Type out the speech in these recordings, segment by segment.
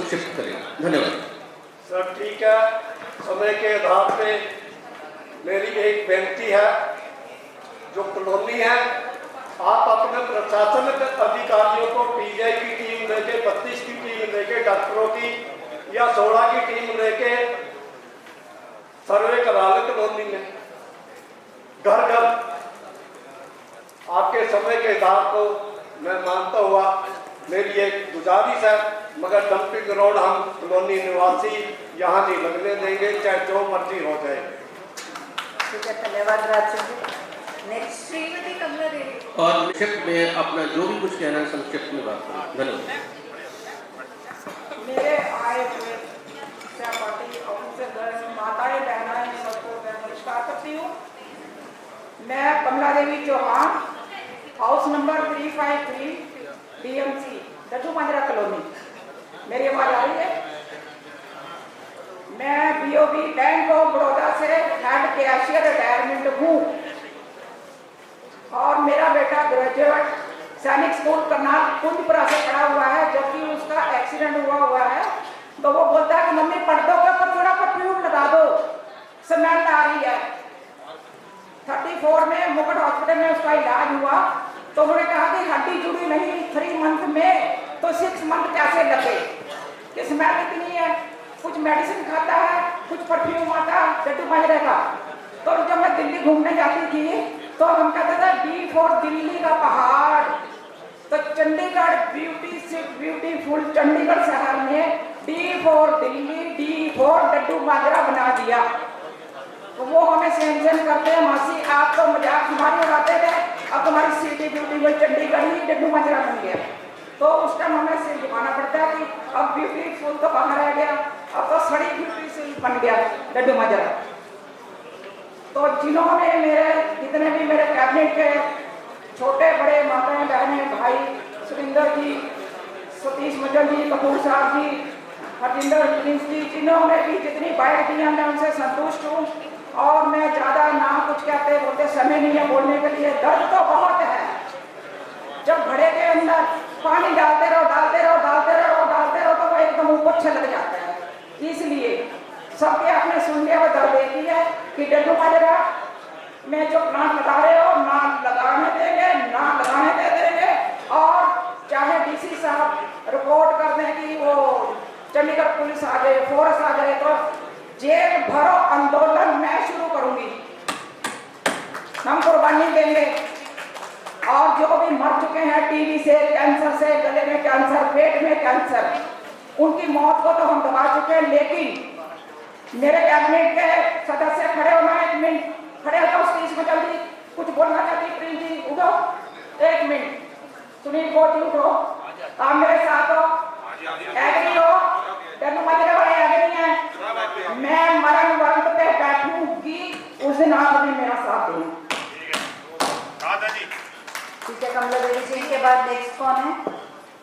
संक्षिप्त करें। धन्यवाद सर। ठीक है, समय के आधार पे मेरी एक बेनती है, जो कॉलोनी है, आप अपने प्रशासनिक अधिकारियों को पीजीआई की टीम लेके, 32 की टीम लेके, डॉक्टरों की या 16 की टीम लेके सर्वे करा लें कॉलोनी में, घर घर। आपके समय के आधार को मैं मानता हुआ मेरी एक गुजारिश है, मगर डंपिंग ग्राउंड हम कॉलोनी निवासी यहाँ नहीं लगने देंगे, चाहे जो मर्जी हो जाए। ठीक है, धन्यवाद राज सिंह जी। नेक्स्ट श्रीमती कमला देवी। और संक्षिप्त में अपना जो भी कुछ कहना है संक्षिप्त में बात करें। धन्यवाद। मेरे आए हुए सहपाठी ऑफिसर माताएं बहनाएं सबको मैं नमस्कार करती हूँ। मैं कमला देवी चौहान, हाउस नंबर 353 DMC डड्डू माजरा कॉलोनी। मेरी आवाज आ रही है? मैं BOB बैंक ऑफ बड़ौदा से हेड कैशियर रिटायरमेंट हूँ और मेरा बेटा ग्रेजुएट सैनिक स्कूल करनाल कुंजपुरा से पढ़ा हुआ है, जबकि उसका एक्सीडेंट हुआ है। तो वो बोलता है कि मम्मी पर्दों के ऊपर थोड़ा परफ्यूम लगा दो, स्मेल आ रही है। 34 में मुकुट हॉस्पिटल में उसका इलाज हुआ, तो उन्होंने कहा कि हड्डी जुड़ी नहीं 3 मंथ में, तो 6 मंथ कैसे लगे कि स्मेल इतनी है। कुछ मेडिसिन खाता है, कुछ परफ्यूम आता है डड्डू माजरे का। तो जब मैं दिल्ली घूमने जाती थी तो हम कहते थे D4 दिल्ली का पहाड़। तो चंडीगढ़ ब्यूटीफुल चंडीगढ़ शहर में D4 दिल्ली, D4 डड्डू माजरा बना दिया। तो वो हमें सेंशन करते हैं, मासी आप तो मजाक हमारी उड़ाते थे, अब तुम्हारी सिटी ब्यूटीफुल चंडीगढ़ ही डड्डू माजरा बन गया। तो उस टाइम हमें सिर झुकाना पड़ता है कि अब ब्यूटीफुल तो कहाँ रह गया, अब तो सड़ी ब्यूटीफुल बन गया डड्डू माजरा। तो जिन्होंने जितने भी मेरे कैबिनेट के छोटे बड़े माताएं बहनें भाई, सुरेंद्र जी, सतीश मंडल जी, कपूर साहब जी, हरजिंदर प्रिंस जी, जिन्होंने भी जितनी बाइट दी मैं उनसे संतुष्ट हूँ। और मैं ज़्यादा ना कुछ कहते बोलते समय नहीं है बोलने के लिए। दर्द तो बहुत है, जब घड़े के अंदर पानी डालते रहो तो वो एकदम ऊपर छलक जाता है। इसलिए सबके आपने सुन लिया, वो दर्द एक ही है कि डड्डू माजरा में जो प्लांट लगा रहे हो ना लगाने देंगे, ना लगाने दे देंगे। और चाहे DC साहब रिपोर्ट कर दें कि वो चंडीगढ़ पुलिस आ जाए, फोर्स आ जाए, तो जेल भरो आंदोलन मैं शुरू करूंगी, हम कुर्बानी देंगे। और जो भी मर चुके हैं टीबी से, कैंसर से, गले में कैंसर, पेट में कैंसर, उनकी मौत को तो हम दबा चुके हैं। लेकिन मेरे कैबिनेट के सदस्य खड़े होना, 1 मिनट खड़े हो, स्टेज में जल्दी कुछ बोलना चाहती प्रिंस जी, उठो 1 मिनट। सुनील कोटी उठो, आप मेरे साथ हो, एग्री हो, डड्डू माजरे वाले एग्री हैं। मैं मरण वरंत पे बैठूंगी, उस दिन आप भी मेरा साथ दें। ठीक है कमला देवी जी के बाद नेक्स्ट कौन है?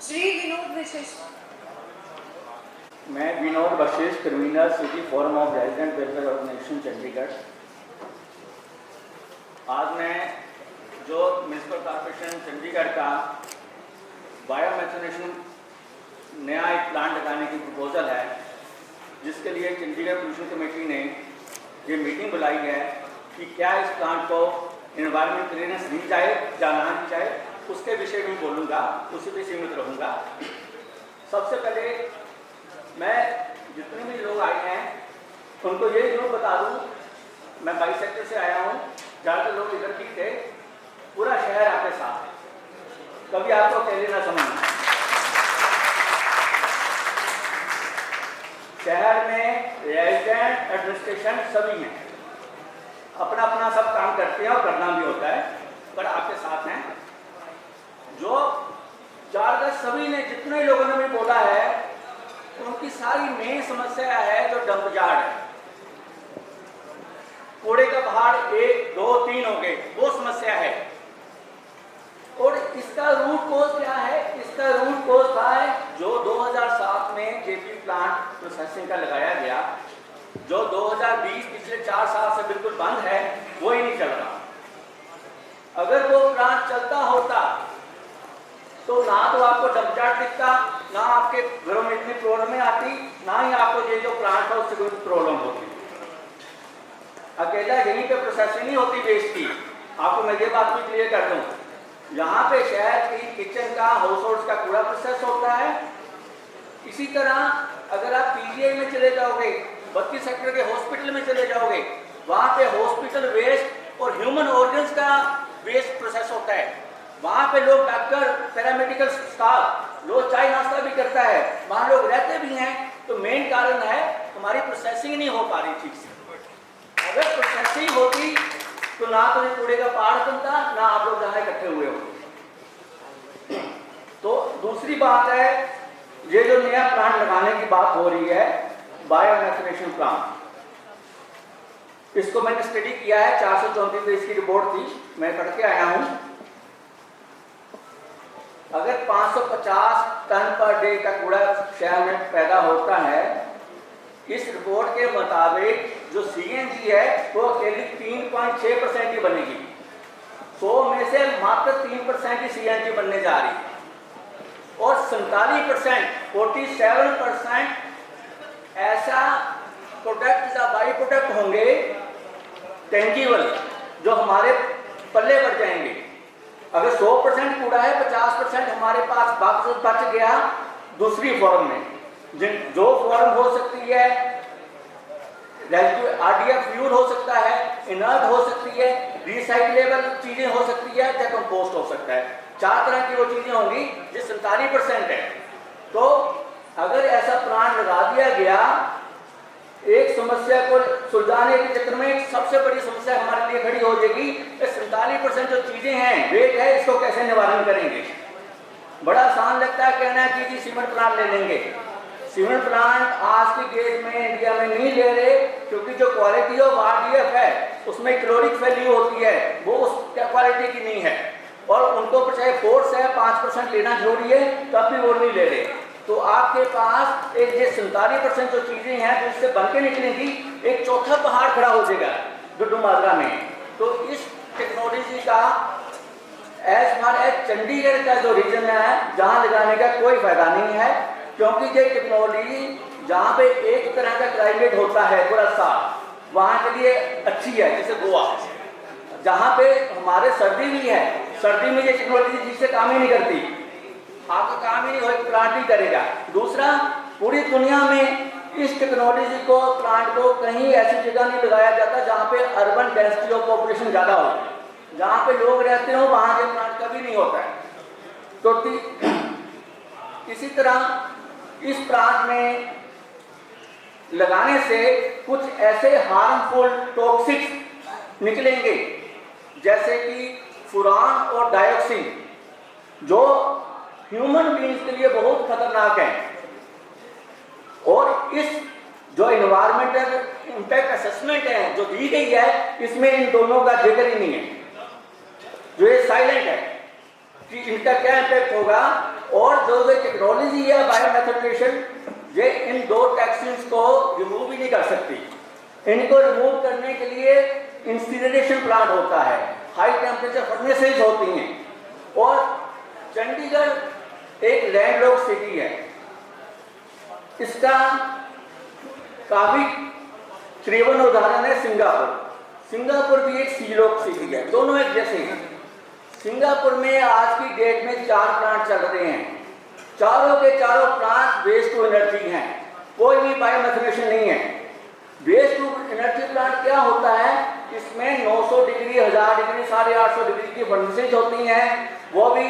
श्री विनोद विशिष्ट। मैं Vinod Vashisht, convener city forum of resident welfare organisation Chandigarh. आज मैं जो म्यूनसिपल कॉर्पोरेशन चंडीगढ़ का बायोमेथनेशन नया एक प्लांट लगाने की प्रपोजल है, जिसके लिए चंडीगढ़ पोल्यूशन कमेटी ने ये मीटिंग बुलाई है कि क्या इस प्लांट को एनवायरमेंट क्लीयरेंस दी जाए या ना दी जाए, उसके विषय में बोलूँगा, उसी पे सीमित रहूँगा। सबसे पहले मैं जितने भी लोग आए हैं उनको ये जरूर बता दूँ, मैं 22 सेक्टर से आया हूँ, ज़्यादातर लोग इधर की थे, पूरा शहर आपके साथ है, कभी आपको अकेले ना समझना। शहर में रेजिडेंट एडमिनिस्ट्रेशन सभी हैं, अपना अपना सब काम करते हैं और करना भी होता है, पर आपके साथ हैं। जो ज़्यादातर सभी ने जितने लोगों ने भी बोला है, उनकी सारी मेन समस्या है जो डंप यार्ड है, कूड़े का पहाड़ 1, 2, 3 हो गए, वो समस्या है। और इसका रूट कोज क्या है? इसका रूट कोज था है जो 2007 में जेपी प्लांट प्रोसेसिंग का लगाया गया, जो 2020 पिछले 4 साल से बिल्कुल बंद है, वो ही नहीं चल रहा। अगर वो प्लांट चलता होता तो ना तो आपको डंप यार्ड दिखता, ना आपके घरों में इतनी प्रॉब्लमें आती। था उससे कोई प्रॉब्लम होती। अकेला यहीं पे प्रोसेसिंग नहीं होती वेस्ट की, आपको मैं ये बात भी क्लियर कर दूं, यहाँ पे शहर की किचन का, हाउस होल्ड का कूड़ा प्रोसेस होता है। इसी तरह अगर आप पीजीआई में चले जाओगे, 32 सेक्टर के हॉस्पिटल में चले जाओगे, वहाँ पे हॉस्पिटल वेस्ट और ह्यूमन ऑर्गन्स का वेस्ट प्रोसेस होता है। वहाँ पे लोग, डॉक्टर, पैरामेडिकल स्टाफ, लोग चाय नाश्ता भी करता है, वहाँ लोग रहते भी हैं। तो मेन कारण है हमारी प्रोसेसिंग नहीं हो पा रही ठीक से। अगर प्रोसेसिंग होती तो ना तो ये कूड़े का पहाड़ बनता, ना आप लोग जहाँ इकट्ठे हुए होते। तो दूसरी बात है, ये जो नया प्लांट लगाने की बात हो रही है, बायोमेथिनेशन प्लांट, इसको मैंने स्टडी किया है, 434 पेज की रिपोर्ट थी, मैं पढ़ के आया हूं। अगर 550 टन पर डे का कूड़ा शहर में पैदा होता है, इस रिपोर्ट के मुताबिक जो सीएनजी है वो अकेली 3.6% ही बनेगी। 100 में से मात्र 3% ही सीएनजी बनने जा रही है और 47% ऐसा प्रोडक्ट या बाई प्रोडक्ट होंगे टेंजिबल, जो हमारे पल्ले बढ़ जाएंगे। अगर 100% कूड़ा है, 50% हमारे पास बच गया दूसरी फॉर्म में, जो फॉर्म हो सकती है, आरडीएफ फ्यूल हो सकता है, इनर्ट हो सकती है, रिसाइक्लेबल चीजें हो सकती है, या कंपोस्ट हो सकता है। 4 तरह की वो चीजें होंगी, जो 47% है। तो अगर ऐसा प्लांट लगा दिया गया, एक समस्या को सुलझाने के चक्कर में एक सबसे बड़ी समस्या हमारे लिए खड़ी हो जाएगी। 47% जो चीजें हैं, वेट है, इसको कैसे निवारण करेंगे। बड़ा आसान लगता है कहना कि जी सीमेंट प्लांट ले लेंगे। सीमेंट प्लांट आज की डेट में इंडिया में नहीं ले रहे, क्योंकि जो क्वालिटी ऑफ आरडीएफ है उसमें क्लोरिक वैल्यू होती है, वो उस क्वालिटी की नहीं है, और उनको चाहे फोर्स है 5% लेना जरूरी है, तब भी वो नहीं ले रहे। तो आपके पास एक ये 47% जो चीजें हैं जो इससे बन के निकलेंगी, एक चौथा पहाड़ खड़ा हो जाएगा डुड्डू माजरा में। तो इस टेक्नोलॉजी का एज फार एज चंडीगढ़ का जो रीजन है, जहां लगाने का कोई फायदा नहीं है, क्योंकि ये टेक्नोलॉजी जहाँ पे एक तरह का क्लाइमेट होता है पूरा साल, वहाँ के लिए अच्छी है। जैसे गोवा, जहाँ पे हमारे सर्दी भी है, सर्दी में ये टेक्नोलॉजी जिससे काम ही नहीं करती, आपका काम ही नहीं हो, प्लांट ही करेगा। दूसरा, पूरी दुनिया में इस टेक्नोलॉजी को, प्लांट को कहीं ऐसी जगह नहीं लगाया जाता जहाँ पे अर्बन डेंसिटी ऑफ पॉपुलेशन ज़्यादा हो, जहाँ पे लोग रहते हो वहाँ के प्लांट कभी नहीं होता है। तो इसी तरह इस प्लांट में लगाने से कुछ ऐसे हार्मफुल टॉक्सिक्स निकलेंगे, जैसे कि फुरान और डाइऑक्सिन, जो ह्यूमन बीइंग्स के लिए बहुत खतरनाक है। और इस जो एनवायरमेंटल इंपैक्ट असेसमेंट है जो दी गई है, इसमें इन दोनों का जिक्र ही नहीं है, जो ये साइलेंट है कि इनका क्या इम्पैक्ट होगा। और जो टेक्नोलॉजी है बायोमेथिनेशन, ये इन 2 टॉक्सिन्स को रिमूव ही नहीं कर सकती। इनको रिमूव करने के लिए इंसिनरेशन प्लांट होता है, हाई टेम्परेचर फर्नेसेस होती हैं। और चंडीगढ़ एक लैंडलॉक्ड सिटी है, इसका काफी त्रिवन उदाहरण है सिंगापुर। सिंगापुर भी एक सीलॉक्ड सिटी है, दोनों एक जैसे हैं। सिंगापुर में आज की डेट में 4 प्लांट चल रहे हैं, चारों के चारों प्लांट वेस्ट टू एनर्जी हैं, कोई भी बायोमेथिनेशन नहीं है। वेस्ट टू एनर्जी प्लांट क्या होता है, इसमें 900 डिग्री, 1000 डिग्री, 850 डिग्री की फर्नेसेस होती हैं, वो भी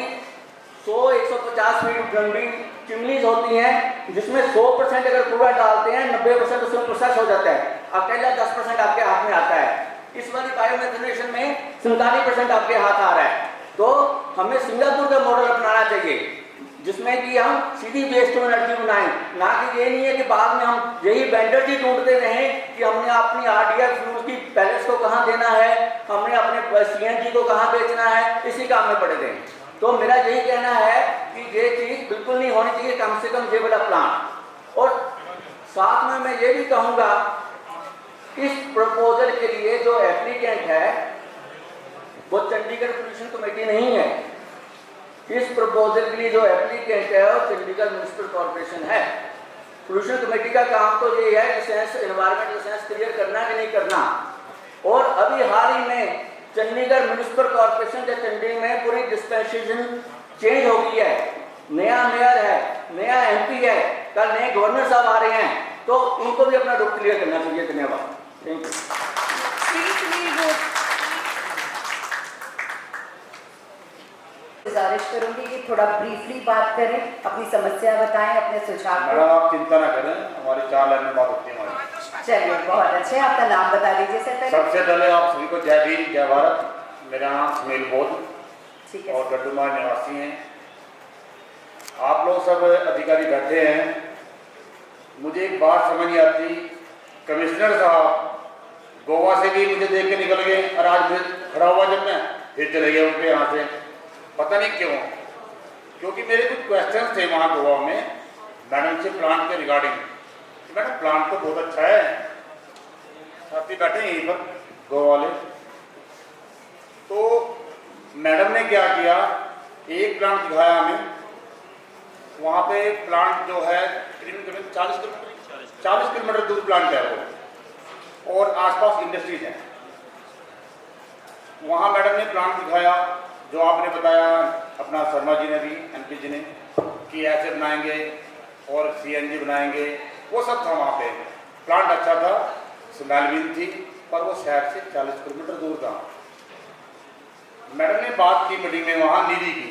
100-150 फीट लंबी चिमनीज होती हैं, जिसमें 100% अगर कूड़ा डालते हैं 90% उसमें प्रोसेस हो जाता है, अकेला 10% आपके हाथ में आता है। इस वाली बायोमेथिनेशन में 47% आपके हाथ आ रहा है। तो हमें सिंगापुर का मॉडल अपनाना चाहिए, जिसमें कि हम सीधी वेस्ट टू एनर्जी बनाएं, ना कि ये नहीं है कि बाद में हम यही वेंडर जी ढूंढते रहें कि हमने अपनी आरडीएफ फ्यूल की पैलेट्स को कहाँ देना है, हमने अपने सीएनजी को कहाँ बेचना है, इसी काम में पड़े थे। तो मेरा यही कहना है कि ये चीज़ बिल्कुल नहीं होनी चाहिए, कम से कम ये वाला प्लांट। और साथ में मैं ये भी कहूँगा, इस प्रपोजल के लिए जो एप्लीकेंट है वो चंडीगढ़ पोल्यूशन कमेटी नहीं है। इस प्रपोजल के लिए जो एप्लीकेंट है वो चंडीगढ़ म्युनिसिपल कॉर्पोरेशन है। पोल्यूशन कमेटी का काम तो ये है कि सेंस एनवायरमेंटल सेंस क्लियर करना कि नहीं करना। और अभी हाल ही में चंडीगढ़ म्यूनिसिपल कॉर्पोरेशन के चंडीगढ़ में पूरी डिस्पेंसेशन चेंज हो गई है, नया मेयर है, नया एमपी है, कल नए गवर्नर साहब आ रहे हैं, तो उनको भी अपना रुख क्लियर करना चाहिए। धन्यवाद। Thank you. श्री सुनील गोप। गुजारिश करूंगी कि थोड़ा ब्रीफली बात करें, अपनी समस्या बताएं, अपने सुझाव मैडम को। आप चिंता ना करें, हमारी 4 लाइन में बात होती है हमारी। चलिए बहुत अच्छे, आपका नाम बता दीजिए सर पहले। सबसे पहले आप सभी को जय भीम जय भारत। मेरा नाम सुनील बोध ठीक है। और गड्डूमार निवासी हैं। आप लोग सब अधिकारी बैठे हैं, मुझे एक बात समझ नहीं आती, कमिश्नर साहब गोवा से भी मुझे देख के निकल गए और आज मुझे खड़ा हुआ जब मैं फिर चले गए उनके यहाँ से, पता नहीं क्यों। क्योंकि मेरे कुछ क्वेश्चन थे वहाँ गोवा में मैडम से प्लांट के रिगार्डिंग। मैडम प्लांट तो बहुत अच्छा है, साथी बैठे हैं यहीं पर गोवा वाले। तो मैडम ने क्या किया, एक प्लांट दिखाया हमें, वहाँ पे प्लांट जो है करीबन 40 किलोमीटर दूर प्लांट है वो, और आसपास इंडस्ट्रीज हैं। वहाँ मैडम ने प्लांट दिखाया जो आपने बताया, अपना शर्मा जी ने भी, एमपी जी ने, कि ऐसे बनाएंगे और सीएनजी बनाएंगे, वो सब था वहाँ पे। प्लांट अच्छा था, स्मेल भी थी, पर वो शहर से 40 किलोमीटर दूर था। मैडम ने बात की मीटिंग में वहाँ निधि की,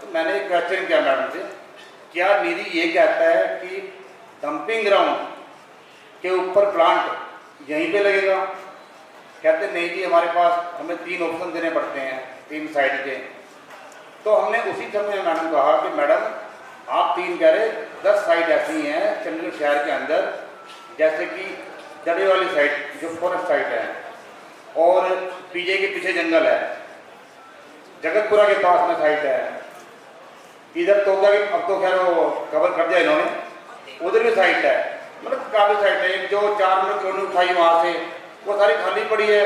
तो मैंने एक क्वेश्चन किया मैडम से, क्या निधि ये कहता है कि डंपिंग ग्राउंड के ऊपर प्लांट यहीं पे लगेगा? कहते नहीं जी, हमारे पास हमें 3 ऑप्शन देने पड़ते हैं, 3 साइड के। तो हमने उसी समय मैडम कहा कि मैडम आप 3 कह रहे, 10 साइड ऐसी हैं चंडीगढ़ शहर के अंदर, जैसे कि जड़े वाली साइड जो फॉरेस्ट साइड है, और पीजे के पीछे जंगल है, जगतपुरा के पास में साइड है, इधर तोगा के, अब तो खैर वो कवर कर दिया इन्होंने, उधर भी साइड है, मतलब काफ़ी साइड है। जो 4 मिनट क्यों नहीं उठाई वहाँ से, वो सारी खाली पड़ी है,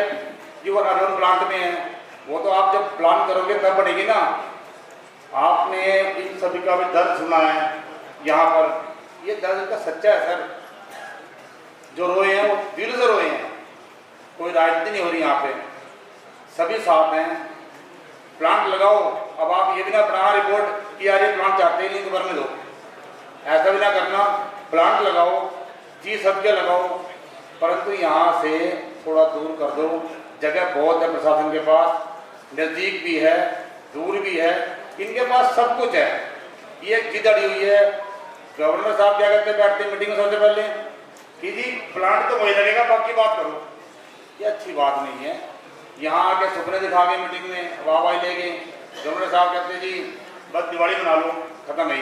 जो अर्बन प्लांट में है। वो तो आप जब प्लान करोगे तब बनेगी ना। आपने इन सभी का भी दर्द सुना है यहाँ पर, ये दर्द इनका सच्चा है सर। जो रोए हैं वो दिल से रोए हैं, कोई राजनीति नहीं हो रही यहाँ पे, सभी साफ हैं। प्लांट लगाओ, अब आप ये भी ना बना रिपोर्ट कि यार ये प्लांट चाहते ही नहीं तो बनने दो, ऐसा भी ना करना। प्लांट लगाओ जी, सबके लगाओ, परंतु यहाँ से थोड़ा दूर कर दो। जगह बहुत है प्रशासन के पास, नज़दीक भी है, दूर भी है, इनके पास सब कुछ है। ये जिद अड़ी हुई है। गवर्नर साहब क्या कहते हैं, बैठते मीटिंग में सबसे पहले कि जी प्लांट तो वही लगेगा, बाकी बात करो। ये अच्छी बात नहीं है। यहाँ आके सुपने दिखा के मीटिंग में वाहवाही ले गए। गवर्नर साहब कहते जी बस दिवाली बना लो, खत्म है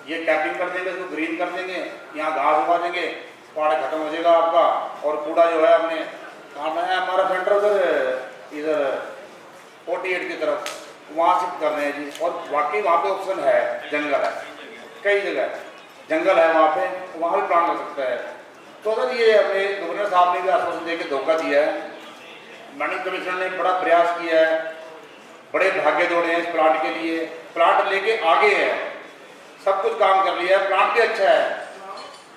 ये कैपिंग कर देंगे, इसको ग्रीन कर देंगे, यहाँ घास उगा देंगे, पहाड़ खत्म हो जाएगा आपका। और कूड़ा जो है हमने कहाँ बनाया, हमारा सेंटर उधर इधर 48 की तरफ, वहाँ शिफ्ट कर रहे हैं जी। और वाकई वहाँ पे ऑप्शन है, जंगल है, कई जगह जंगल है वहाँ पे, वहाँ भी प्लांट हो सकता है। तो सर ये अपने गवर्नर साहब ने भी आश्वासन दे के धोखा दिया है। मैडम कमिश्नर ने बड़ा प्रयास किया है, बड़े भाग्य दौड़े हैं इस प्लांट के लिए, प्लांट लेके आगे है, सब कुछ काम कर लिया है, प्लांट भी अच्छा है,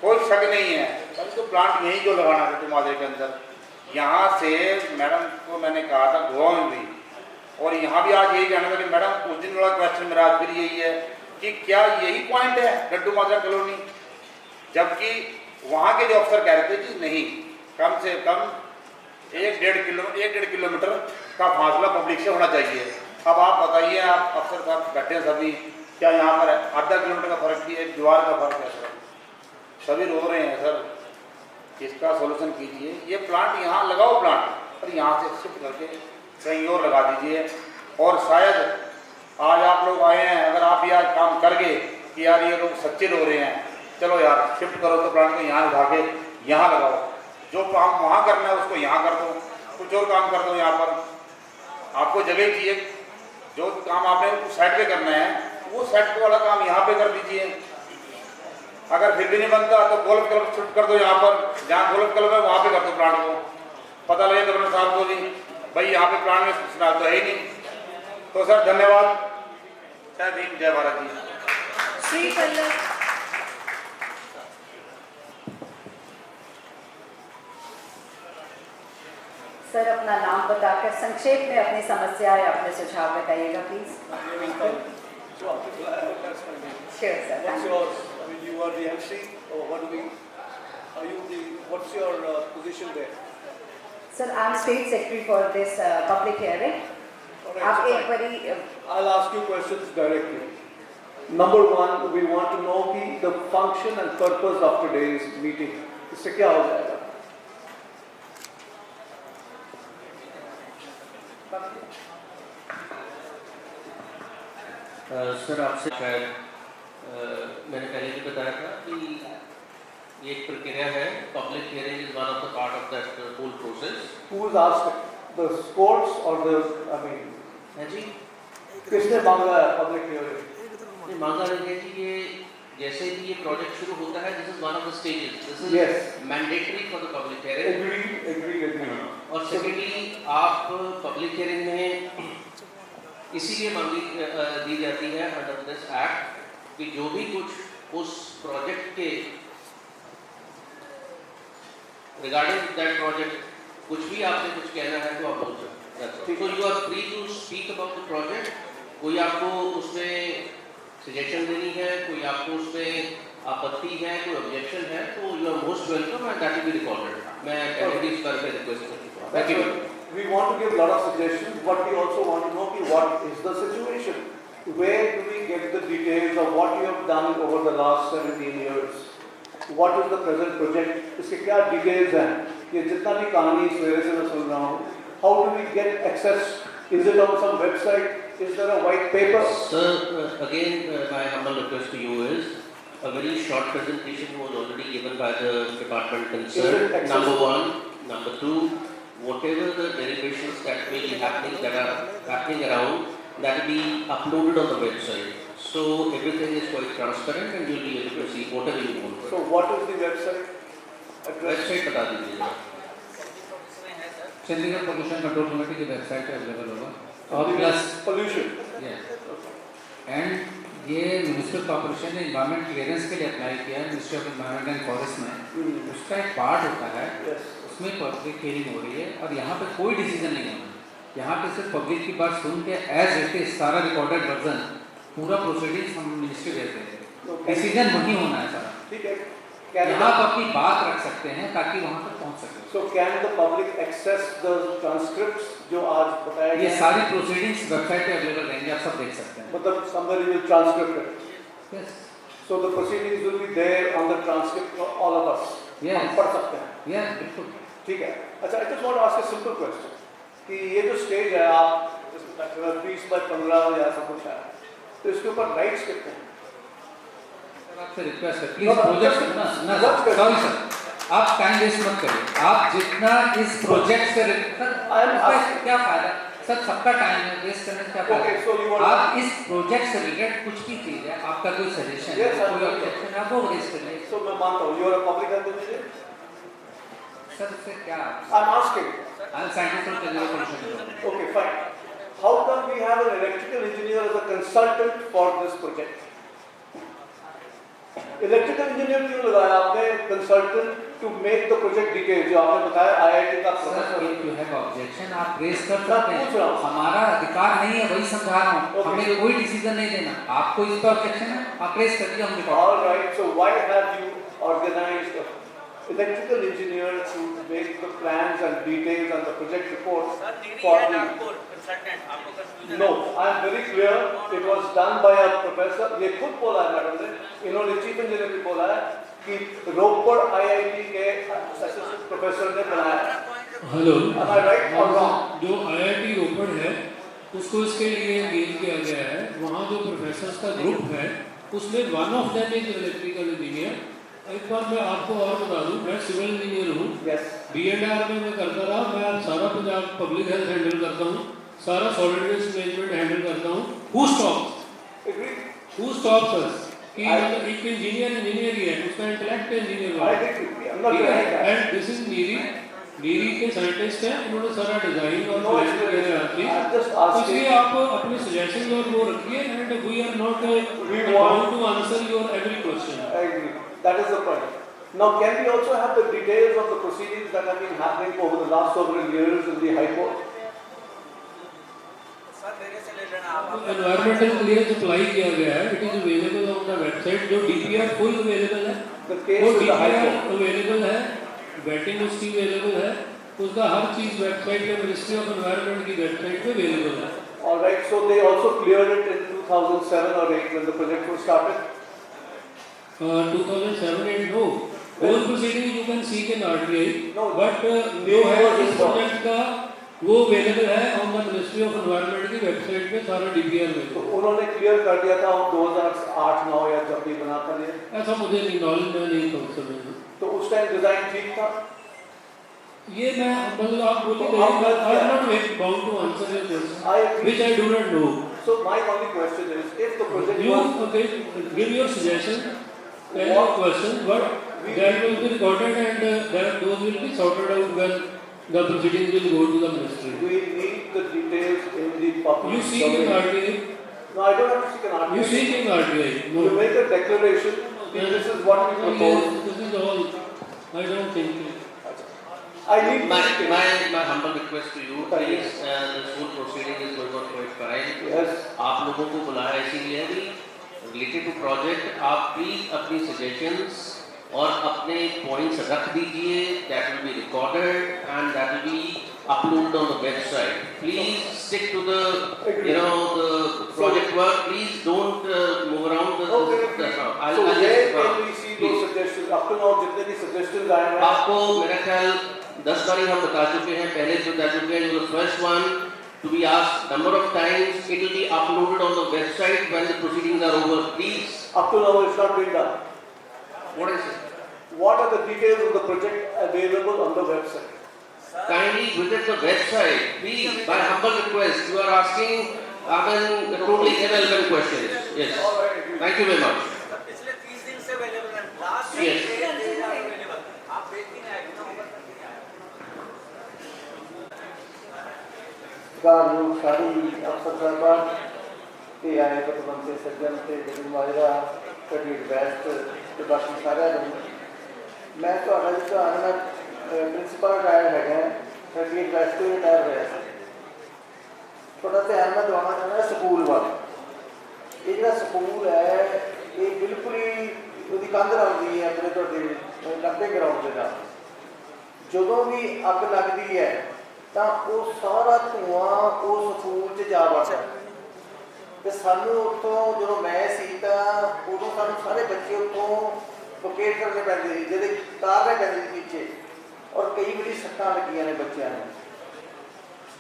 कोई शक नहीं है। परंतु प्लांट यहीं जो लगाना है तुम्हारे के अंदर, यहाँ से मैडम को मैंने कहा था गोवा में भी, और यहाँ भी आज यही कहना था कि मैडम उस दिन वाला क्वेश्चन मेरा आज फिर यही है कि क्या यही पॉइंट है गड्डू माजरा कॉलोनी, जबकि वहाँ के जो अफसर कह रहे थे कि नहीं, कम से कम 1-1.5 किलोमीटर का फासला पब्लिक से होना चाहिए। अब आप बताइए, आप अफसर साहब बैठे हैं सभी, क्या यहाँ पर आधा किलोमीटर का फर्क भी है, दीवार का फर्क है सर, सभी रो रहे हैं सर, इसका सॉल्यूशन कीजिए। ये प्लांट यहाँ लगाओ, प्लांट और यहाँ से शिफ्ट करके कहीं और लगा दीजिए। और शायद आज आप लोग आए हैं, अगर आप ये आज काम कर गए कि यार ये लोग सच्चे रो रहे हैं, चलो यार शिफ्ट करो, तो प्लांट को यहाँ उठा के यहाँ लगाओ, जो काम वहाँ करना है उसको यहाँ कर दो, कुछ और काम कर दो। यहाँ पर आपको जगह चाहिए, जो काम आपने साइड पे करना है वो साइड वाला काम यहाँ पे कर दीजिए। अगर फिर भी नहीं बनता तो गोल्फ क्लब शिफ्ट कर दो, यहाँ पर जहाँ गोल्फ क्लब है वहाँ पे कर दो प्लांट को। पता लगे गवर्नर साहब को जी भाई यहाँ पे प्लांट में सुनाल तो है ही नहीं। तो सर धन्यवाद, जय भीम जय भारत जी। श्री पल्लव। सर अपना नाम बताकर संक्षेप में अपनी समस्या या अपने सुझाव बताइएगा please. Sure, sir. What's yours? I mean, you are the MC, or what do we? Are you the? What's your position there? Sir, I am state secretary for this public hearing. All right, आप so एक fine. बड़ी I'll ask you questions directly. Number one, we want to know the function and purpose of today's meeting. इससे क्या हो जाएगा? Sir आपसे शायद मैंने पहले भी बताया था कि ये एक प्रक्रिया है, public hearing is one of the part of that whole process. Who is asked? The courts or the? I mean, है जी, किसने मांगा है public hearing? ये मांगा नहीं है कि ये जैसे ही ये प्रोजेक्ट शुरू होता है, this is one of the stages, this is Yes. Mandatory for the public hearing. Agree. और सेकेंडली आप पब्लिक हियरिंग में इसीलिए मांगी दी जाती है अंडर दिस एक्ट कि जो भी कुछ उस प्रोजेक्ट के रिगार्डिंग दैट प्रोजेक्ट कुछ भी आपने कुछ कहना है तो आप बोल सकते हैं। So you are free to speak about the project. कोई आपको उसमें सजेशन देनी है, कोई आपको उसमें आपत्ति है, कोई ऑब्जेक्शन है, तो you are most welcome and that will be recorded. मैं पहले इस पर रिक्वेस्ट करता हूँ। Thank you. We want to give a lot of suggestions, but we also want to know what is the situation. Where do we get the details of what you have done over the last 17 years? What is the present project? इसके क्या details हैं? ये जितना भी कहानी सवेरे से मैं सुन रहा हूँ, how do we get access? Is it on some website? Is there a white paper? Sir, again, my humble request to you is a very short presentation was already given by the department Is it concerned. accessible? Number one, number two, whatever the deliberations that may be happening, that are happening around, that will be uploaded on the website. So everything is quite transparent and you'll be able to see whatever you want. So what is the website address? Website बता दीजिएगा। Chandigarh pollution control committee की website पे available होगा। और plus pollution. And ये municipal corporation ने environment clearance के लिए अप्लाई किया है ministry of environment and forest में। उसका एक पार्ट होता है, Yes. उसमें पब्लिक हियरिंग हो रही है और यहाँ पे कोई डिसीजन नहीं होना। यहाँ पे सिर्फ पब्लिक की बात सुन के एज इट इज सारा रिकॉर्डेड वर्जन पूरा प्रोसीडिंग्स हम मिनिस्ट्री देते हैं। डिसीजन वही होना है सारा। ठीक है। Can यहाँ आप अपनी बात रख सकते हैं ताकि वहाँ तक पहुँच सके। So can the public access the transcripts जो आज बताया ये गया? सारी प्रोसीडिंग्स वेबसाइट पे अवेलेबल रहेंगे, आप सब देख सकते हैं। मतलब somebody will transcript it. Yes. So the proceedings will be there on the transcript for all of us. Yes. हम पढ़ सकते हैं। Yeah, बिल्कुल। ठीक है। अच्छा, I just want to ask a simple question कि ये जो स्टेज है आप 20x15 या ऐसा कुछ है, तो इसके ऊपर राइट्स कितने हैं? आपसे रिक्वेस्ट है प्लीज प्रोजेक्ट ना सॉरी सर, आप टाइम वेस्ट मत करिए। आप जितना इस प्रोजेक्ट से क्या फायदा सर, सबका टाइम है वेस्ट करने का क्या Okay, so you फायदा। want- आप इस प्रोजेक्ट से रिलेटेड कुछ भी चीज है, आपका कोई सजेशन है, Yes, sir. कोई ऑब्जेक्शन है, आप वो रेज कर लीजिए। So मैं मानता हूँ, you are a public health engineer? Sir इससे क्या I'm asking. I am scientist of technical pollution. Okay, fine. How come we have an electrical engineer as a consultant for this project? Electrical engineer क्यों लगाया आपने consultant to make the project detail, जो आपने बताया IIT का sir professor? If you have objection आप raise कर मैं सकते पूछ रहा हैं, हूँ। हमारा अधिकार नहीं है, वही समझा रहा हूँ। Okay. हमें कोई डिसीजन नहीं देना। आपको इस पर ऑब्जेक्शन है, आप रेज कर दिया, हम record. All right, so why have you organized electrical engineer to make the plans and details and the project reports for the... No, I am very clear. It was done by a professor. ये खुद बोला है madam ने, इन्होंने chief engineer भी बोला है कि रोपड़ आईआईटी के असिस्टेंट प्रोफेसर ने बनाया। Hello, Am I right or wrong? जो आईआईटी रोपड़ है उसको इसके लिए एंगेज किया गया है। वहाँ जो प्रोफेसर्स का ग्रुप है उसमें one of them is electrical engineer. एक बार मैं आपको और बता दूं, मैं सिविल इंजीनियर हूँ। Yes. बीएनआर में मैं करता रहा। मैं सारा पंजाब पब्लिक हेल्थ हैंडल करता हूँ, सारा सॉलिड वेस्ट मैनेजमेंट हैंडल करता हूँ। हु स्टॉप्स अस कि मतलब एक इंजीनियर ही है, उसका इंटेलेक्ट इंजीनियर I है। agree. I'm not denying that. And this is NEERI के साइंटिस्ट हैं, उन्होंने सारा डिजाइन और No, प्लान किया है आपकी। I'm just तो asking. इसलिए आप अपने सजेशन और वो रखिए and we are not We bound to answer your every question. I agree. That is the point. Now, can we also have the details of the proceedings that have been happening over the last several years in the High Court? Environmental clearance apply किया गया है, it is available on the website, जो DPR full available है, The वो case with the High DPR Court. Available है, waiting उसकी available है, उसका हर चीज वेबसाइट पे मिनिस्ट्री ऑफ एनवायरनमेंट की वेबसाइट पे अवेलेबल है। All right, so they also cleared it in 2007 or 8 when the project was started. 2007-8 no, those proceedings you can seek in RTI, No, but जो है इस प्रोजेक्ट का वो available है on the ministry of environment की website पे, सारा DPR में। तो उन्होंने क्लियर कर दिया था 2008-9 या जब भी बना था ये, ऐसा मुझे नहीं नॉलेज में नहीं काउंसिल में, तो उस टाइम डिजाइन ठीक था। ये मैं मतलब आप बोलिए, तो आप गलत आई एम क्या? Not bound to answer your question I agree. Which I do not know. So my only question is, if the project You was, okay, give your suggestion, tell your question, but that will be recorded and that those will be sorted out when the proceedings will go to the ministry. we need the details in the public You seek in domain. RTI, No, I don't have to seek an you RTI. seek in RTI. No. You make a declaration, this is what we propose. This is all. I don't think. I need My, the my, details. my humble request to you, please, this whole proceeding is going on quite fine. Yes. आप लोगों को बुलाया इसीलिए भी related to project, आप please अपनी suggestions और अपने points रख दीजिए, that will be recorded and that will be uploaded on the website. Please stick to the, you know, the project work. Please don't move around the. Okay. I'll So where just, can we see those suggestions? Up to now, जितने भी suggestions आए हैं, आपको मेरा ख्याल 10 बारी हम बता चुके हैं, पहले जो बता चुके हैं, the first one to be asked number of times, it will be uploaded on the website when the proceedings are over. Please, up to now it's not been done. what is it? What are the details of the project available on the website? Kindly visit the website, please. By humble request, you are asking, totally irrelevant questions. Yes. Thank you very much. पिछले 30 दिन से available है, last Yes. Available, आप देखती हैं गारू सारी अफसर साहबान ते आए पतवंते सज्जन ते जगन माजरा कटीट बेस्ट ते बाकी सारे मैं ਤੁਹਾਡਾ ਜਿਹੜਾ ਮੈਂ ਪ੍ਰਿੰਸੀਪਲ ਰਿਟਾਇਰ ਹੈਗਾ ਕटीट बेस्ट ਤੋਂ ਰਿਟਾਇਰ ਹੋਇਆ ਸੀ। ਥੋੜਾ ਧਿਆਨ ਮੈਂ ਦਿਵਾਉਣਾ ਚਾਹੁੰਦਾ ਸਕੂਲ ਵੱਲ। ਇਹ ਜਿਹੜਾ ਸਕੂਲ ਹੈ ਇਹ ਬਿਲਕੁਲ ਹੀ ਉਹਦੀ ਕੰਧ ਲੱਗਦੀ ਹੈ ਆਪਣੇ ਤੁਹਾਡੇ ਡੰਪਿੰਗ ਗਰਾਊਂਡ ਦੇ ਨਾਲ। ਜਦੋਂ ਵੀ ਅੱਗ ਲੱਗਦੀ ਹੈ ਤਾਂ ਉਹ ਸਾਰਾ ਧੂਆਂ ਉਸ ਸਕੂਲ 'ਚ ਜਾ ਵੜਦਾ ਤੇ ਸਾਨੂੰ ਉੱਥੋਂ ਜਦੋਂ ਮੈਂ ਸੀ ਤਾਂ ਉਦੋਂ ਸਾਨੂੰ ਸਾਰੇ ਬੱਚੇ ਉੱਥੋਂ ਲੋਕੇਟ ਕਰਨੇ ਪੈਂਦੇ ਸੀ, ਜਿਹਦੇ ਤਾਰਨੇ ਪੈਂਦੇ ਸੀ ਪਿੱਛੇ, ਔਰ ਕਈ ਵਾਰੀ ਸੱਟਾਂ ਲੱਗੀਆਂ ਨੇ ਬੱਚਿਆਂ ਨੂੰ।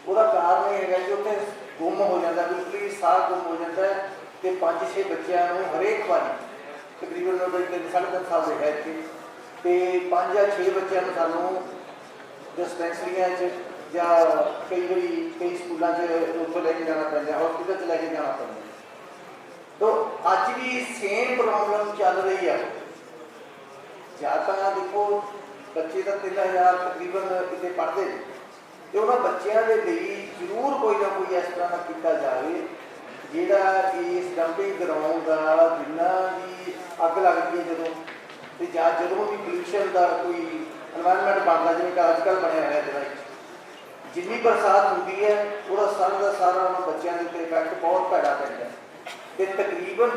ਉਹਦਾ ਕਾਰਨ ਇਹ ਹੈਗਾ ਕਿ ਉੱਥੇ ਗੁੰਮ ਹੋ ਜਾਂਦਾ, ਬਿਲਕੁਲ ਹੀ ਸਾਹ ਗੁੰਮ ਹੋ ਜਾਂਦਾ ਹੈ ਤੇ 5-6 ਬੱਚਿਆਂ ਨੂੰ ਹਰੇਕ ਵਾਰੀ ਤਕਰੀਬਨ 3.5 ਸਾਲ ਦੇ ਹੈ ਇੱਥੇ ਤੇ 5 ਜਾਂ 6 ਬੱਚਿਆਂ ਨੂੰ ਸਾਨੂੰ ਡਿਸਪੈਂਸਰੀਆਂ 'ਚ ਜਾਂ ਕਈ ਵਾਰੀ ਕਈ ਸਕੂਲਾਂ 'ਚ ਉੱਥੋਂ ਲੈ ਕੇ ਜਾਣਾ ਪੈਂਦਾ, ਹਸਪੀਟਲ 'ਚ ਲੈ ਕੇ ਜਾਣਾ ਪੈਂਦਾ। ਤਾਂ ਅੱਜ ਵੀ ਸੇਮ ਪ੍ਰੋਬਲਮ ਚੱਲ ਰਹੀ ਹੈ। ਜਾਂ ਤਾਂ ਦੇਖੋ ਬੱਚੇ ਤਾਂ 3000 ਤਕਰੀਬਨ ਕਿਤੇ ਪੜ੍ਹਦੇ ਨੇ ਤੇ ਉਹਨਾਂ ਬੱਚਿਆਂ ਦੇ ਲਈ ਜ਼ਰੂਰ ਕੋਈ ਨਾ ਕੋਈ ਇਸ ਤਰ੍ਹਾਂ ਦਾ ਕੀਤਾ ਜਾਵੇ ਜਿਹੜਾ ਇਸ ਡੰਪਿੰਗ ਗਰਾਊਂਡ ਦਾ ਜਿੰਨਾ ਵੀ ਅੱਗ ਲੱਗਦੀ ਹੈ ਜਦੋਂ ਤੇ ਜਾਂ ਜਦੋਂ ਵੀ ਪੋਲਿਊਸ਼ਨ ਦਾ ਕੋਈ ਇਨਵਾਇਰਨਮੈਂਟ ਬਣਦਾ ਜਿਵੇਂ ਕਿ ਅੱਜ ਕੱਲ੍ਹ ਬਣਿਆ ਹੋਇਆ ਜਿਹੜਾ ਜਿੰਨੀ ਬਰਸਾਤ ਹੁੰਦੀ ਹੈ ਉਹਦਾ ਸਾਰਾ ਦਾ ਸਾਰਾ ਉਹਨਾਂ ਬੱਚਿਆਂ ਦੇ ਉੱਤੇ ਇਫੈਕਟ ਬਹੁਤ ਭੈੜਾ ਪੈਂਦਾ ਤੇ ਤਕਰੀਬਨ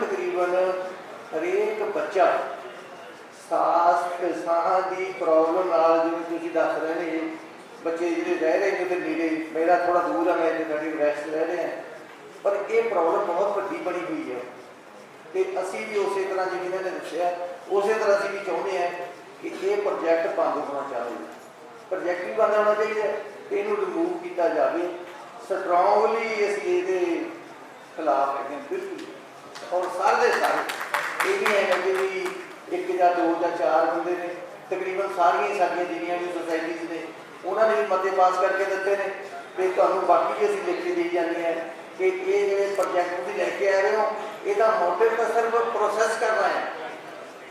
ਹਰੇਕ ਬੱਚਾ ਸਾਹ ਦੀ ਪ੍ਰੋਬਲਮ ਨਾਲ ਜਿਵੇਂ ਤੁਸੀਂ ਦੱਸ ਰਹੇ ਨੇ ਬੱਚੇ ਜਿਹੜੇ ਰਹਿ ਰਹੇ ਨੇ ਉੱਥੇ ਨੇੜੇ, ਮੇਰਾ ਥੋੜ੍ਹਾ ਦੂਰ ਹੈ, ਮੈਂ ਇੱਥੇ ਸਾਡੀ ਵੈਸਟ ਰਹਿ ਰਹੇ ਹਾਂ, ਪਰ ਇਹ ਪ੍ਰੋਬਲਮ ਬਹੁਤ ਵੱਡੀ ਬਣੀ ਹੋਈ ਹੈ ਤੇ ਅਸੀਂ ਵੀ ਉਸੇ ਤਰ੍ਹਾਂ ਜਿਵੇਂ ਇਹਨਾਂ ਨੇ ਦੱਸਿਆ ਉਸੇ ਤਰ੍ਹਾਂ ਅਸੀਂ ਵੀ ਚਾਹੁੰਦੇ ਹਾਂ ਕਿ ਇਹ ਪ੍ਰੋਜੈਕਟ ਬੰਦ ਹੋਣਾ ਚਾਹੀਦਾ। ਪ੍ਰੋਜੈਕਟ ਵੀ ਬੰਦ ਹੋਣਾ ਚਾਹੀਦਾ ਤੇ ਇਹਨੂੰ ਰਿਮੂਵ ਕੀਤਾ ਜਾਵੇ। ਸਟਰੋਂਗਲੀ ਅਸੀਂ ਇਹਦੇ ਖਿਲਾਫ ਹੈਗੇ ਬਿਲਕੁਲ। ਔਰ ਸਾਰੇ ਦੇ ਸਾਰੇ ਇਹ ਵੀ ਹੈ ਕਿ ਵੀ 1 ਜਾਂ 2 ਜਾਂ 4 ਬੰਦੇ ਨੇ, ਤਕਰੀਬਨ ਸਾਰੀਆਂ ਸਾਡੀਆਂ ਜਿੰਨੀਆਂ ਵੀ ਸੁਸਾਇਟੀਜ਼ ਨੇ ਉਹਨਾਂ ਨੇ ਵੀ ਮਤੇ ਪਾਸ ਕਰਕੇ ਦਿੱਤੇ ਨੇ ਤੇ ਤੁਹਾਨੂੰ ਬਾਕੀ ਵੀ ਅਸੀਂ ਲਿਖ ਕੇ ਦੇਈ ਜਾਂਦੇ ਹਾਂ ਕਿ ਇਹ ਜਿਹੜੇ ਪ੍ਰੋਜੈਕਟ ਤੁਸੀਂ ਲੈ ਕੇ ਆ ਰਹੇ ਹੋ ਇਹਦਾ ਮੋਟਿਵ ਤਾਂ ਸਿਰਫ ਪ੍ਰੋਸੈਸ ਕਰਨਾ ਹੈ।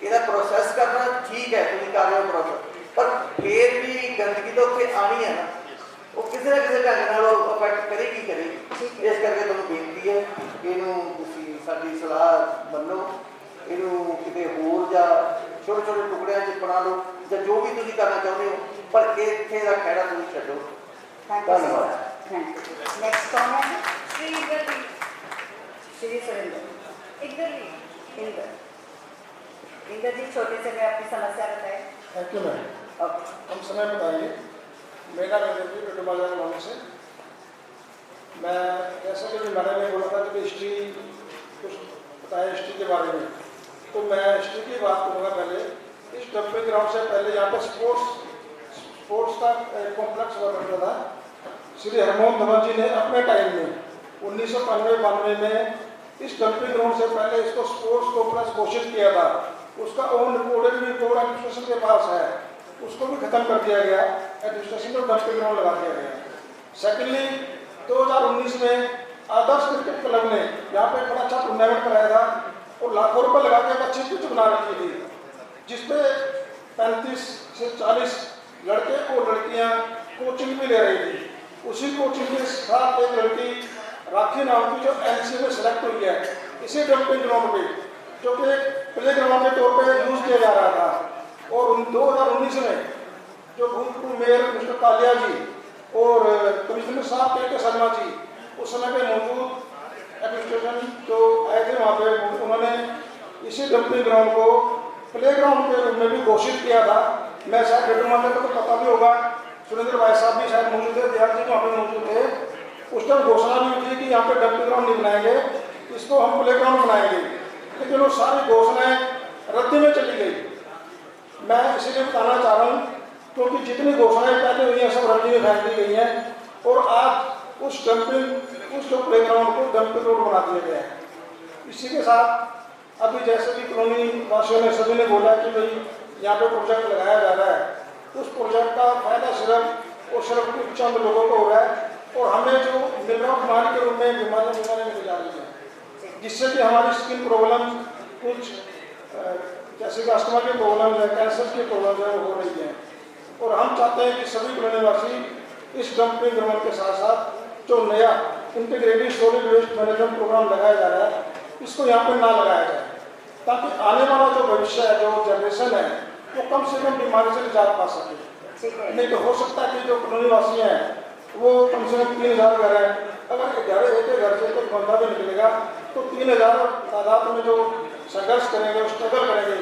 ਇਹਦਾ ਪ੍ਰੋਸੈਸ ਕਰਨਾ ਠੀਕ ਹੈ, ਤੁਸੀਂ ਕਰ ਰਹੇ ਹੋ ਪ੍ਰੋਸੈਸ, ਪਰ ਫਿਰ ਵੀ ਗੰਦਗੀ ਤਾਂ ਉੱਥੇ ਆਣੀ ਹੈ ਨਾ, ਉਹ ਕਿਸੇ ਨਾ ਕਿਸੇ ਢੰਗ ਨਾਲ ਉਹ ਅਫੈਕਟ ਕਰੇਗੀ। ਇਸ ਕਰਕੇ ਤੁਹਾਨੂੰ ਬੇਨਤੀ ਹੈ ਇਹਨੂੰ ਤੁਸੀਂ ਸਾਡੀ ਸਲਾਹ ਮੰਨੋ, ਇਹਨੂੰ ਕਿਤੇ ਹੋਰ ਜਾਂ छोटे छोटे टुकड़े जो बना लो या जो भी तुम करना चाहते हो, पर इतने का खैड़ा तुम छो। Thank you so much, thank you. Next कौन है? श्री इधर भी, श्री सुरेंद्र। इधर भी। इंदर, इंदर जी छोटे से मैं अपनी समस्या बताएं। Thank you ma'am. ओके, हम समय बताइए। मेरा नजर भी बाजार गाँव से। मैं जैसा कि मैंने बोला था कि हिस्ट्री कुछ बताया हिस्ट्री के बारे में, तो मैं हिस्ट्री की बात करूँगा। पहले इस डंपिंग ग्राउंड से पहले यहाँ पर स्पोर्ट्स का कॉम्प्लेक्स हुआ करता था। श्री हरमोहन धवन जी ने अपने टाइम में 1995 में इस डंपिंग ग्राउंड से पहले इसको स्पोर्ट्स कॉम्प्लेक्स घोषित किया था। उसका ओन रिकॉर्डेड भी बोर्ड एडमिनिस्ट्रेशन के पास है, उसको भी खत्म कर दिया गया। एडमिनिस्ट्रेशन को डंपिंग ग्राउंड लगा दिया गया। सेकेंडली 2019 में आदर्श क्रिकेट क्लब ने यहाँ पे बड़ा अच्छा टूर्नामेंट कराया था और लाखों रुपए लगा के अच्छी पिच बना रखी थी, जिसपे 35 से 40 लड़के और लड़कियाँ कोचिंग भी ले रही थी। उसी कोचिंग के साथ एक लड़की राखी नाम की जो एनसी में सेलेक्ट हुई है इसी डंपिंग ग्राउंड पे, जो कि एक प्ले ग्राउंड के तौर पर यूज किया जा रहा था। और 2019 में जो भूतपूर्व मेयर मिस्टर कालिया जी और कमिश्नर साहब के शर्मा जी उस समय पे मौजूद एडमिनिस्ट्रेशन जो आए थे वहाँ पे, उन्होंने इसी डंपिंग ग्राउंड को प्ले ग्राउंड के रूप में भी घोषित किया था। मैं शायद डेटू मास्टर को तो पता भी होगा, सुरेंद्र भाई साहब भी शायद मौजूद थे, दयाल जी वहाँ पे मौजूद थे। उस टाइम घोषणा भी हुई थी कि यहाँ पे डंपिंग ग्राउंड नहीं बनाएंगे, इसको हम प्ले ग्राउंड बनाएंगे, लेकिन वो सारी घोषणाएं रद्दी में चली गई। मैं इसीलिए बताना चाह रहा हूँ क्योंकि जितनी घोषणाएं पहले हुई हैं सब रद्दी में फेंक दी गई हैं और आज उस जो प्ले ग्राउंड को डंपिंग रोड बना दिया गया है। इसी के साथ अभी जैसे कि कॉलोनी वासियों ने सभी ने बोला कि भाई यहाँ पे प्रोजेक्ट लगाया जा रहा है, उस प्रोजेक्ट का फायदा सिर्फ और सिर्फ कुछ चंद लोगों को हो रहा है और हमें जो निगरान बीमारी के रूप में बीमारियाँ मिल जा रही है, जिससे कि हमारी स्किन प्रॉब्लम कुछ जैसे कि अस्थमा की प्रॉब्लम है, कैंसर की प्रॉब्लम है, वो हो रही है। और हम चाहते हैं कि सभी कॉलोनीवासी इस डंपिंग ग्राउंड के साथ साथ जो नया integrated solid waste management programme लगाया जा रहा है इसको यहाँ पर ना लगाया जाए, ताकि आने वाला जो भविष्य है, जो जनरेशन है, वो कम से कम बीमारी से निजात पा सके। नहीं तो हो सकता है कि जो कॉलोनीवासी हैं वो कम से कम 3000 घर है, अगर 11 एक घर से कोई बंदा भी निकलेगा तो 3000 तादाद में जो संघर्ष करेंगे, स्ट्रगल करेंगे,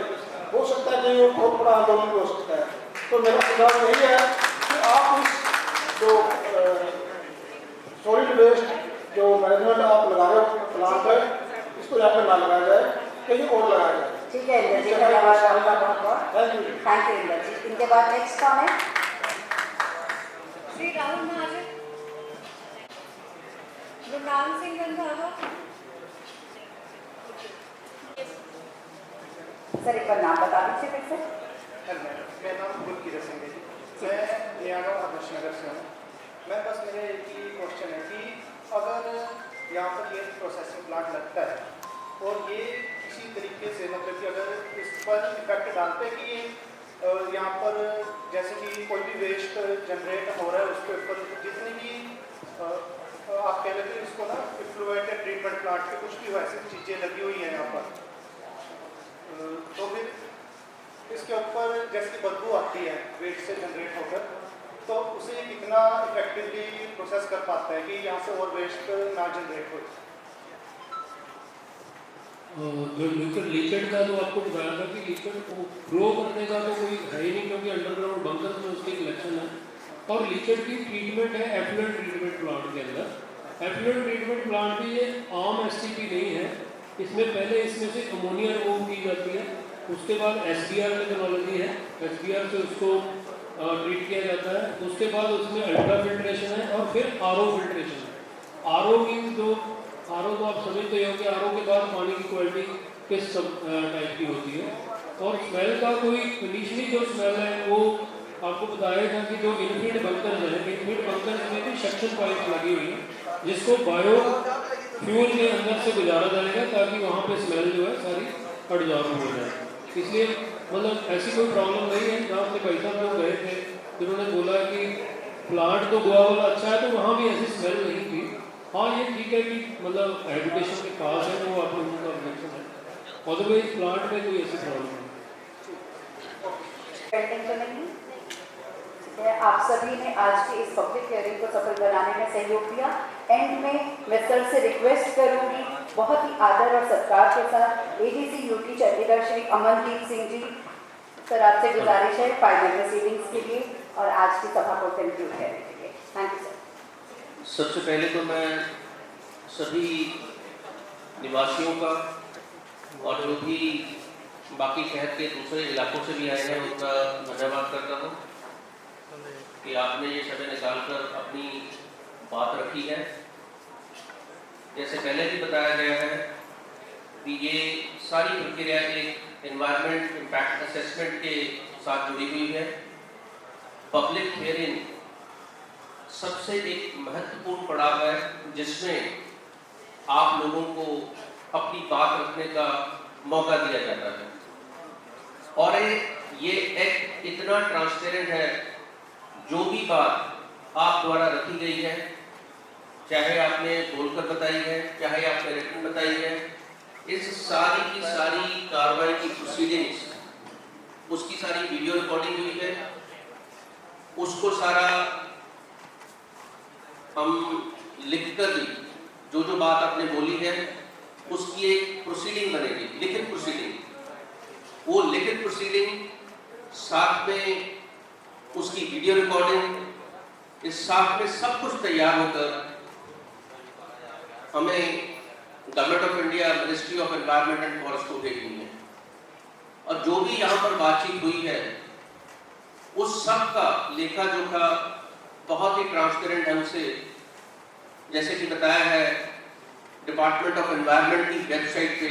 हो सकता है कि वो बहुत बड़ा आंदोलन भी हो सकता है। तो मेरा सुझाव यही है कि आप इस जो सॉलिड वेस्ट जो मैनेजमेंट आप लगा रहे हो प्लांट है, इसको यहाँ पे ना लगाया जाए, कहीं और लगाया जाए। ठीक है इंदर जी, धन्यवाद आपका बहुत-बहुत। Thank you. Thank you Inder ji. इनके बाद नेक्स्ट कौन है? श्री राहुल महाजन, गुरनाम सिंह रंधावा। सर एक बार नाम बता दीजिए फिर से। मेरा नाम गुलकीरत सिंह है जी, मैं नियागांव आदर्श नगर से हूँ। मैं बस मेरा एक ही क्वेश्चन है कि अगर यहाँ पर ये प्रोसेसिंग प्लांट लगता है और ये इसी तरीके से मतलब कि अगर इस पर इफेक्ट डालते हैं कि ये यहाँ पर जैसे कि कोई भी वेस्ट जनरेट हो रहा है उसके ऊपर जितनी भी आप कह लेते हैं इसको ना इफ्लुएंटेड ट्रीटमेंट प्लांट के कुछ भी वैसी चीज़ें लगी हुई हैं यहाँ पर, तो फिर इसके ऊपर जैसे बदबू आती है वेस्ट से जनरेट होकर, तो उसे कितना इफेक्टिवली प्रोसेस कर पाता है कि यहाँ से और वेस्ट ना जनरेट हो। जो लीकेज का तो आपको बताया था कि लीकेज को ग्रो करने का तो कोई है ही नहीं, क्योंकि अंडरग्राउंड बंकर में उसकी कलेक्शन है। और लीकेज की ट्रीटमेंट है एफ्लुएंट ट्रीटमेंट प्लांट के अंदर। एफ्लुएंट ट्रीटमेंट प्लांट भी ये आम एसटीपी नहीं है, इसमें पहले इसमें से अमोनिया रिमूव की जाती है, उसके बाद एसडीआर टेक्नोलॉजी है, एसडीआर से उसको ट्रीट किया जाता है, उसके बाद उसमें अल्ट्रा फिल्ट्रेशन है और फिर आरओ फिल्ट्रेशन है। आरओ मीन्स जो आरओ तो आप समझते हो कि आरओ के बाद पानी की क्वालिटी किस टाइप की होती है। और स्मेल का कोई कंडीशनिंग जो स्मेल है वो आपको बताया था कि जो इनफिल्ड बंकर है, इनफिल्ड बंकर में भी सक्शन पाइप लगी हुई है जिसको बायो फ्यूल के अंदर से गुजारा जाएगा ताकि वहाँ पे स्मेल जो है सारी अब्जॉर्ब हो जाए। इसलिए मतलब ऐसी कोई प्रॉब्लम नहीं है। जहाँ से भाई साहब लोग गए थे जिन्होंने बोला कि प्लांट तो गोवा वाला अच्छा है, तो वहाँ भी ऐसी स्मेल नहीं थी। हाँ ये ठीक है कि मतलब एजुकेशन के पास है, वो आप लोगों का ऑब्जेक्शन है, अदरवाइज प्लांट में कोई ऐसी प्रॉब्लम नहीं। पेंडिंग तो नहीं है? आप सभी ने आज की इस पब्लिक हियरिंग को सफल बनाने में सहयोग दिया। एंड में मैं सर से रिक्वेस्ट करूंगी बहुत ही आदर और सत्कार के साथ ADC UT Chandigarh Shri Amandeep Singh ji, sir आपसे गुजारिश है फाइनल प्रोसीडिंग्स के लिए और आज की सभा को कंक्लूड करने के लिए। Thank you sir. सबसे पहले तो मैं सभी निवासियों का और जो भी बाकी शहर के दूसरे इलाकों से भी आए हैं उनका धन्यवाद करता हूँ कि आपने ये समय निकाल कर अपनी बात रखी है। जैसे पहले भी बताया गया है कि ये सारी प्रक्रिया एक एनवायरनमेंट इम्पैक्ट असेसमेंट के साथ जुड़ी हुई है। पब्लिक हियरिंग सबसे एक महत्वपूर्ण पड़ाव है जिसमें आप लोगों को अपनी बात रखने का मौका दिया जाता है और ये एक इतना ट्रांसपेरेंट है। जो भी बात आप द्वारा रखी गई है, चाहे आपने बोलकर बताई है, चाहे आपने रिटन बताई है, इस सारी की सारी कार्रवाई की प्रोसीडिंग्स उसकी सारी वीडियो रिकॉर्डिंग हुई है। उसको सारा हम लिखकर भी जो बात आपने बोली है उसकी एक प्रोसीडिंग बनेगी, लिखित प्रोसीडिंग। वो लिखित प्रोसीडिंग साथ में उसकी वीडियो रिकॉर्डिंग, इस साथ में सब कुछ तैयार होकर हमें government of India ministry of environment and forest को भेजनी है। और जो भी यहाँ पर बातचीत हुई है उस सब का लेखा जोखा बहुत ही ट्रांसपेरेंट ढंग से, जैसे कि बताया है, डिपार्टमेंट ऑफ एनवायरनमेंट की वेबसाइट पे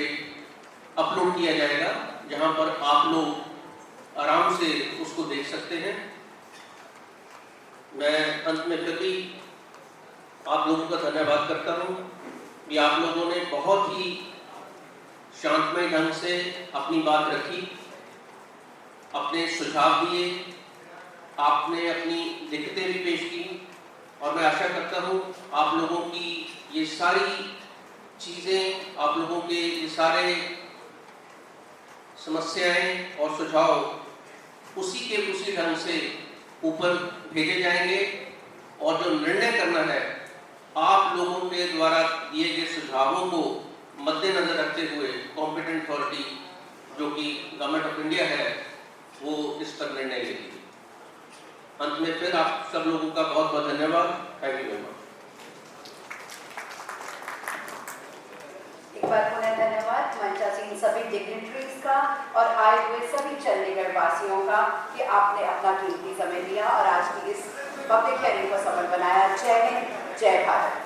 अपलोड किया जाएगा, जहाँ पर आप लोग आराम से उसको देख सकते हैं। मैं अंत में फिर भी आप लोगों का धन्यवाद करता हूँ कि आप लोगों ने बहुत ही शांतमय ढंग से अपनी बात रखी, अपने सुझाव दिए, आपने अपनी दिक्कतें भी पेश की और मैं आशा करता हूँ आप लोगों की ये सारी चीज़ें, आप लोगों के ये सारे समस्याएं और सुझाव उसी ढंग से ऊपर भेजे जाएंगे और जो निर्णय करना है आप लोगों के द्वारा दिए गए सुझावों को मद्देनजर रखते हुए कॉम्पिटेंट अथॉरिटी जो कि गवर्नमेंट ऑफ इंडिया है वो इस पर निर्णय लेगी। अंत में फिर आप सब लोगों का बहुत बहुत धन्यवाद। Thank you very much. एक बार पुनः धन्यवाद मंचासीन सभी डिग्निटरीज का और आए हुए सभी चंडीगढ़ वासियों का कि आपने अपना कीमती समय दिया और आज की इस पब्लिक हियरिंग को सफल बनाया। जय हिंद, जय भारत।